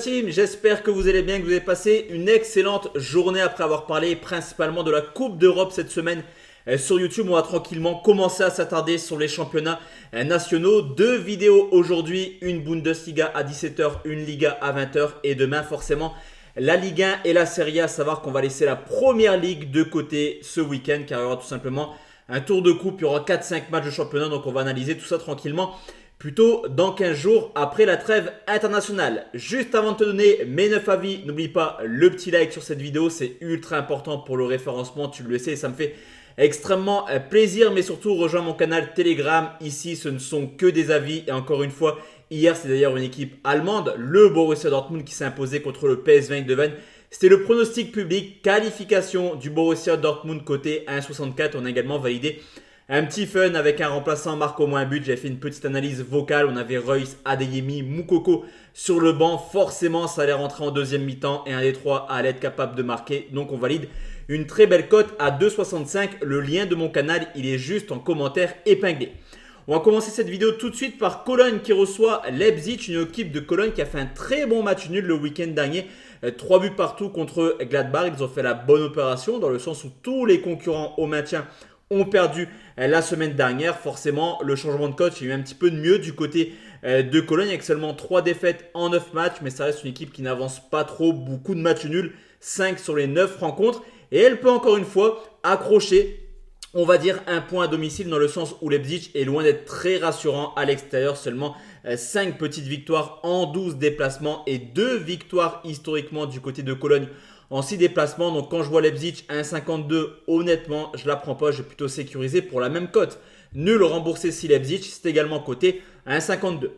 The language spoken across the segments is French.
team, j'espère que vous allez bien, que vous avez passé une excellente journée après avoir parlé principalement de la Coupe d'Europe cette semaine. Sur YouTube, on va tranquillement commencer à s'attarder sur les championnats nationaux. Deux vidéos aujourd'hui, une Bundesliga à 17h, une Liga à 20h et demain forcément la Ligue 1 et la Serie A. À savoir qu'on va laisser la première ligue de côté ce week-end car il y aura tout simplement un tour de coupe, il y aura 4-5 matchs de championnat, donc on va analyser tout ça tranquillement plutôt dans 15 jours après la trêve internationale. Juste avant de te donner mes 9 avis, n'oublie pas le petit like sur cette vidéo, c'est ultra important pour le référencement, tu le sais, et ça me fait extrêmement plaisir, mais surtout rejoins mon canal Telegram. Ici ce ne sont que des avis et encore une fois, hier c'est d'ailleurs une équipe allemande, le Borussia Dortmund qui s'est imposé contre le PSV Eindhoven. C'était le pronostic public, qualification du Borussia Dortmund côté 1,64. On a également validé un petit fun avec un remplaçant marque au moins un but. J'ai fait une petite analyse vocale. On avait Reus, Adeyemi, Moukoko sur le banc. Forcément, ça allait rentrer en deuxième mi-temps et un des trois allait être capable de marquer. Donc, on valide une très belle cote à 2,65. Le lien de mon canal, il est juste en commentaire épinglé. On va commencer cette vidéo tout de suite par Cologne qui reçoit Leipzig, une équipe de Cologne qui a fait un très bon match nul le week-end dernier. 3 buts partout contre Gladbach. Ils ont fait la bonne opération dans le sens où tous les concurrents au maintien ont perdu la semaine dernière. Forcément, le changement de coach, il y a eu un petit peu de mieux du côté de Cologne avec seulement 3 défaites en 9 matchs. Mais ça reste une équipe qui n'avance pas trop, beaucoup de matchs nuls, 5 sur les 9 rencontres. Et elle peut encore une fois accrocher, on va dire, un point à domicile dans le sens où Leipzig est loin d'être très rassurant à l'extérieur. Seulement 5 petites victoires en 12 déplacements et 2 victoires historiquement du côté de Cologne en 6 déplacements. Donc quand je vois Leipzig à 1,52, honnêtement, je ne la prends pas. Je vais plutôt sécuriser pour la même cote. Nul remboursé si Leipzig, c'est également coté à 1,52.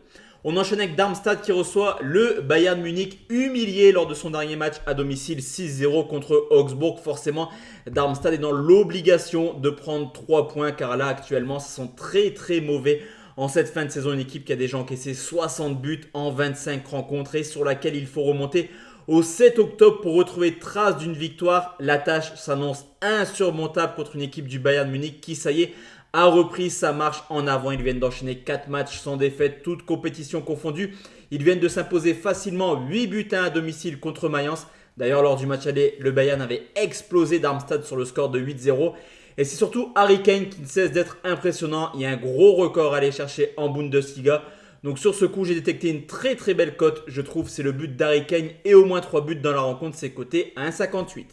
On enchaîne avec Darmstadt qui reçoit le Bayern Munich, humilié lors de son dernier match à domicile 6-0 contre Augsbourg. Forcément, Darmstadt est dans l'obligation de prendre 3 points car là actuellement, ce sont très mauvais en cette fin de saison. Une équipe qui a déjà encaissé 60 buts en 25 rencontres et sur laquelle il faut remonter au 7 octobre pour retrouver trace d'une victoire. La tâche s'annonce insurmontable contre une équipe du Bayern Munich qui, ça y est, a repris sa marche en avant. Ils viennent d'enchaîner 4 matchs sans défaite, toutes compétitions confondues. Ils viennent de s'imposer facilement 8 buts à domicile contre Mayence. D'ailleurs, lors du match aller, le Bayern avait explosé Darmstadt sur le score de 8-0. Et c'est surtout Harry Kane qui ne cesse d'être impressionnant. Il y a un gros record à aller chercher en Bundesliga. Donc sur ce coup, j'ai détecté une très belle cote. Je trouve c'est le but d'Harry Kane et au moins 3 buts dans la rencontre. C'est coté à 1,58.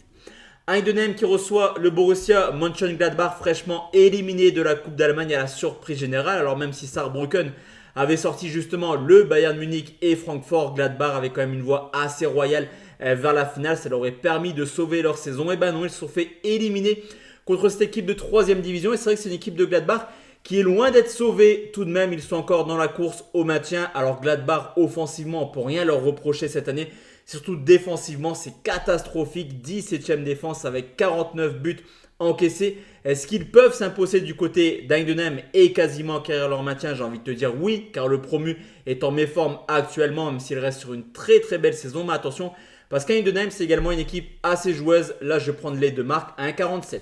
Heidenheim qui reçoit le Borussia Mönchengladbach, fraîchement éliminé de la Coupe d'Allemagne à la surprise générale. Alors même si Saarbrücken avait sorti justement le Bayern Munich et Francfort, Gladbach avait quand même une voie assez royale vers la finale. Ça leur aurait permis de sauver leur saison. Et ben non, ils se sont fait éliminer contre cette équipe de 3ème division. Et c'est vrai que c'est une équipe de Gladbach qui est loin d'être sauvée. Tout de même, ils sont encore dans la course au maintien. Alors Gladbach, offensivement, on ne peut rien leur reprocher cette année. Surtout défensivement, c'est catastrophique. 17ème défense avec 49 buts encaissés. Est-ce qu'ils peuvent s'imposer du côté d'Eidenheim et quasiment acquérir leur maintien? J'ai envie de te dire oui, car le promu est en méforme actuellement, même s'il reste sur une très belle saison. Mais attention, parce qu'Eidenheim, c'est également une équipe assez joueuse. Là, je prends les deux marques à 1,47.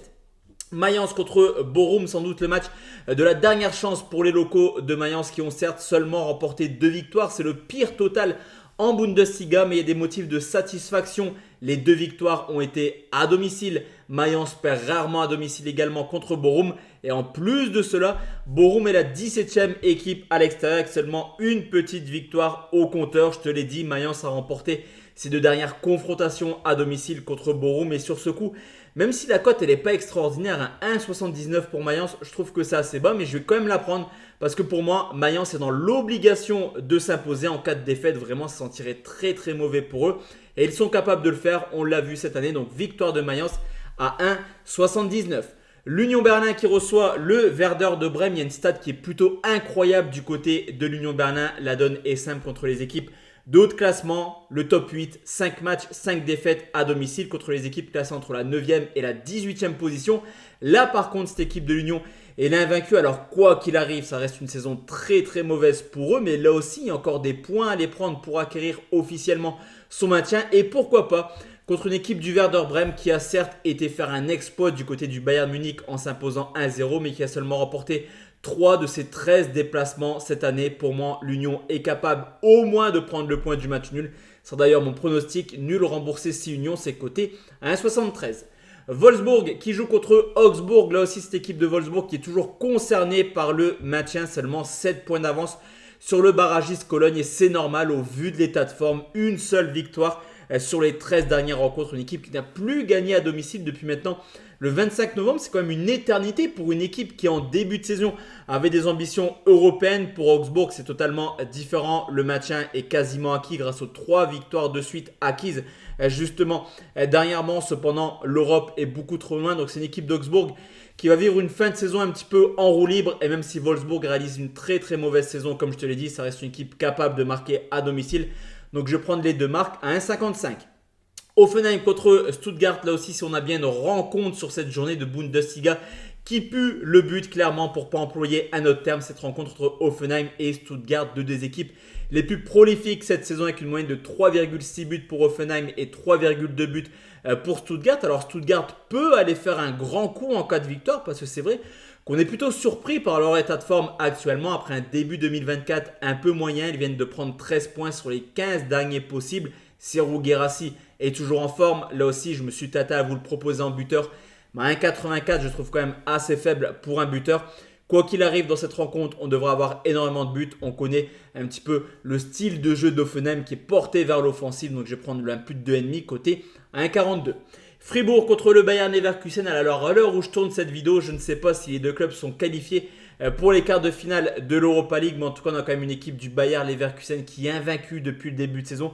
Mayence contre Bochum, sans doute le match de la dernière chance pour les locaux de Mayence qui ont certes seulement remporté 2 victoires. C'est le pire total en Bundesliga, mais il y a des motifs de satisfaction. Les 2 victoires ont été à domicile. Mayence perd rarement à domicile également contre Bochum. Et en plus de cela, Bochum est la 17ème équipe à l'extérieur avec seulement une petite victoire au compteur. Je te l'ai dit, Mayence a remporté ses 2 dernières confrontations à domicile contre Bochum. Et sur ce coup, même si la cote n'est pas extraordinaire, à 1,79 pour Mayence, je trouve que c'est assez bas, mais je vais quand même la prendre parce que pour moi, Mayence est dans l'obligation de s'imposer en cas de défaite. Vraiment, ça sentirait très mauvais pour eux. Et ils sont capables de le faire, on l'a vu cette année. Donc victoire de Mayence à 1,79. L'Union Berlin qui reçoit le Werder de Brême. Il y a une stat qui est plutôt incroyable du côté de l'Union Berlin. La donne est simple contre les équipes de haut de classement, le top 8, 5 matchs, 5 défaites à domicile contre les équipes classées entre la 9e et la 18e position. Là par contre, cette équipe de l'Union est l'invaincue. Alors quoi qu'il arrive, ça reste une saison très mauvaise pour eux. Mais là aussi, il y a encore des points à les prendre pour acquérir officiellement son maintien. Et pourquoi pas contre une équipe du Werder Brême qui a certes été faire un exploit du côté du Bayern Munich en s'imposant 1-0, mais qui a seulement remporté 3 de ses 13 déplacements cette année. Pour moi, l'Union est capable au moins de prendre le point du match nul. C'est d'ailleurs mon pronostic, nul remboursé si Union, c'est coté à 1,73. Wolfsburg qui joue contre Augsbourg. Là aussi, cette équipe de Wolfsburg qui est toujours concernée par le maintien. Seulement 7 points d'avance sur le barragiste Cologne. Et c'est normal au vu de l'état de forme. Une seule victoire sur les 13 dernières rencontres. Une équipe qui n'a plus gagné à domicile depuis maintenant le 25 novembre. C'est quand même une éternité pour une équipe qui en début de saison avait des ambitions européennes. Pour Augsbourg, c'est totalement différent. Le maintien est quasiment acquis grâce aux 3 victoires de suite acquises justement dernièrement. Cependant, l'Europe est beaucoup trop loin. Donc c'est une équipe d'Augsbourg qui va vivre une fin de saison un petit peu en roue libre. Et même si Wolfsburg réalise une très très mauvaise saison, comme je te l'ai dit, ça reste une équipe capable de marquer à domicile. Donc je vais prendre les deux marques à 1,55. Hoffenheim contre Stuttgart. Là aussi, si on a bien une rencontre sur cette journée de Bundesliga qui pue le but clairement, pour ne pas employer un autre terme, cette rencontre entre Hoffenheim et Stuttgart, deux des équipes les plus prolifiques cette saison avec une moyenne de 3,6 buts pour Hoffenheim et 3,2 buts pour Stuttgart. Alors Stuttgart peut aller faire un grand coup en cas de victoire, parce que c'est vrai qu'on est plutôt surpris par leur état de forme actuellement. Après un début 2024 un peu moyen, ils viennent de prendre 13 points sur les 15 derniers possibles. Serhou Guirassy est toujours en forme. Là aussi, je me suis tâté à vous le proposer en buteur. Mais 1,84, je trouve quand même assez faible pour un buteur. Quoi qu'il arrive dans cette rencontre, on devrait avoir énormément de buts. On connaît un petit peu le style de jeu d'Hoffenheim qui est porté vers l'offensive. Donc je vais prendre un but de 2,5 côté à 1,42. Fribourg contre le Bayer Leverkusen. Alors à l'heure où je tourne cette vidéo, je ne sais pas si les deux clubs sont qualifiés pour les quarts de finale de l'Europa League. Mais en tout cas, on a quand même une équipe du Bayer Leverkusen qui est invaincue depuis le début de saison.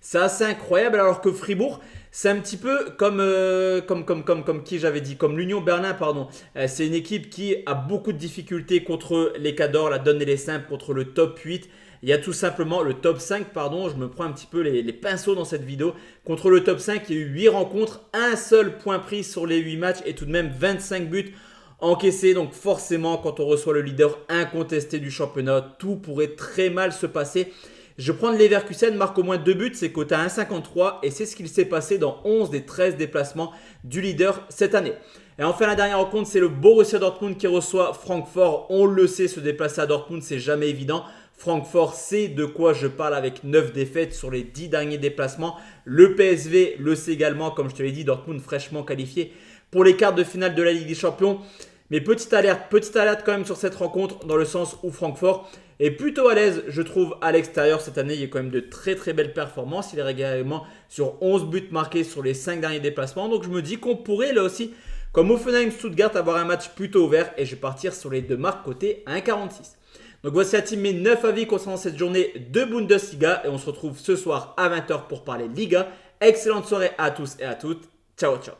C'est assez incroyable, alors que Fribourg, c'est un petit peu comme qui j'avais dit, comme l'Union Berlin, pardon. C'est une équipe qui a beaucoup de difficultés contre les cadors, la donne et les simples, contre le top 8. Il y a tout simplement le top 5, pardon, je me prends un petit peu les pinceaux dans cette vidéo. Contre le top 5, il y a eu 8 rencontres, un seul point pris sur les 8 matchs et tout de même 25 buts encaissés. Donc forcément, quand on reçoit le leader incontesté du championnat, tout pourrait très mal se passer. Je prends Leverkusen, marque au moins 2 buts, c'est coté à 1,53 et c'est ce qu'il s'est passé dans 11 des 13 déplacements du leader cette année. Et enfin, la dernière rencontre, c'est le Borussia Dortmund qui reçoit Francfort. On le sait, se déplacer à Dortmund, c'est jamais évident. Francfort sait de quoi je parle avec 9 défaites sur les 10 derniers déplacements. Le PSV le sait également, comme je te l'ai dit, Dortmund fraîchement qualifié pour les quarts de finale de la Ligue des Champions. Mais petite alerte quand même sur cette rencontre, dans le sens où Francfort est plutôt à l'aise, je trouve, à l'extérieur cette année. Il y a quand même de très très belles performances. Il est également sur 11 buts marqués sur les 5 derniers déplacements. Donc je me dis qu'on pourrait là aussi, comme Hoffenheim-Stuttgart, avoir un match plutôt ouvert. Et je vais partir sur les deux marques côté 1,46. Donc voici la team, mes 9 avis concernant cette journée de Bundesliga. Et on se retrouve ce soir à 20h pour parler Liga. Excellente soirée à tous et à toutes. Ciao, ciao.